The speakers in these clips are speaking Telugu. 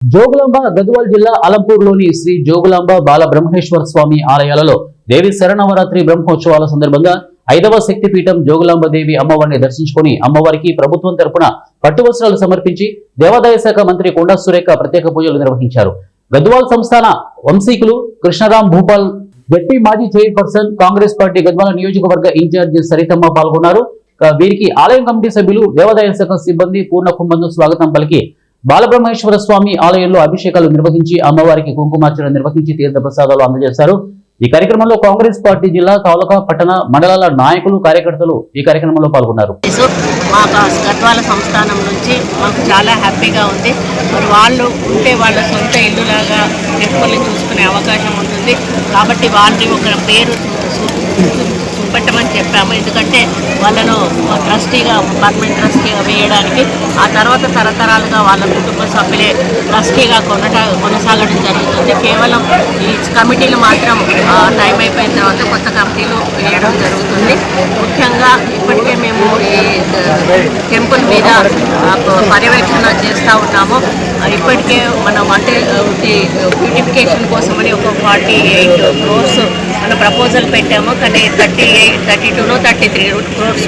జోగులాంబ గద్వాల్ జిల్లా అలంపూర్లోని శ్రీ జోగులాంబ బాల బ్రహ్మేశ్వర స్వామి ఆలయాలలో దేవి శరణవరాత్రి బ్రహ్మోత్సవాల సందర్భంగా 5వ శక్తిపీఠం జోగులాంబ దేవి అమ్మవారిని దర్శించుకుని అమ్మవారికి ప్రభుత్వం తరపున పట్టు వస్త్రాలు సమర్పించి దేవాదాయ శాఖ మంత్రి కొండా సురేఖ ప్రత్యేక పూజలు నిర్వహించారు. గద్వాల్ సంస్థాన వంశీకులు కృష్ణరాం భూపాల్, జెడ్పీ మాజీ చైర్పర్సన్, కాంగ్రెస్ పార్టీ గద్వాల నియోజకవర్గ ఇన్ఛార్జి సరితమ్మ పాల్గొన్నారు. వీరికి ఆలయం కమిటీ సభ్యులు, దేవాదాయ శాఖ సిబ్బంది పూర్ణ కుంభంతో స్వాగతం పలికి బాలబ్రహ్మేశ్వర స్వామి ఆలయంలో అభిషేకాలు నిర్వహించి అమ్మవారికి కుంకుమార్చన నిర్వహించి తీర్థ ప్రసాదాలు అందజేశారు. ఈ కార్యక్రమంలో కాంగ్రెస్ పార్టీ జిల్లా, తాలూకా, పట్టణ, మండలాల నాయకులు, కార్యకర్తలు ఈ కార్యక్రమంలో పాల్గొన్నారు. మా గద్వాల సంస్థానం నుంచి మాకు చాలా హ్యాపీగా ఉంది. మరి వాళ్ళు ఉంటే వాళ్ళ సొంత ఇల్లులాగా టెంపుల్ని చూసుకునే అవకాశం ఉంటుంది. కాబట్టి వాళ్ళని ఒక పేరు చూపెట్టమని చెప్పాము. ఎందుకంటే వాళ్ళను ట్రస్టీగా, పర్మనెంట్ ట్రస్టీగా వేయడానికి, ఆ తర్వాత తరతరాలుగా వాళ్ళ కుటుంబ సభ్యులే ట్రస్టీగా కొనసాగడం జరుగుతుంది. కేవలం ఈ కమిటీలు మాత్రం టైం అయిపోయిన తర్వాత కొత్త కమిటీలు వేయడం జరుగుతుంది. ముఖ్యంగా ఇప్పటికే మేము ఈ టెంపుల్ మీద పర్యవేక్షణ చేస్తూ ఉన్నాము. ఇప్పటికే మనం అంటే బ్యూటిఫికేషన్ కోసమని ఒక 48 crores మన ప్రపోజల్ పెట్టాము. కానీ 32 33 crores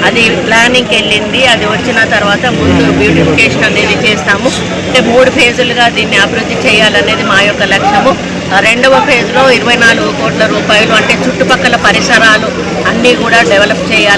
అది ప్లానింగ్కి వెళ్ళింది. అది వచ్చిన తర్వాత ముందు బ్యూటిఫికేషన్ అనేది చేస్తాము. అంటే 3 ఫేజులుగా దీన్ని అభివృద్ధి చేయాలనేది మా యొక్క లక్ష్యము. 2వ ఫేజ్లో 24 కోట్ల రూపాయలు, అంటే చుట్టుపక్కల పరిసరాలు అన్నీ కూడా డెవలప్ చేయాలి.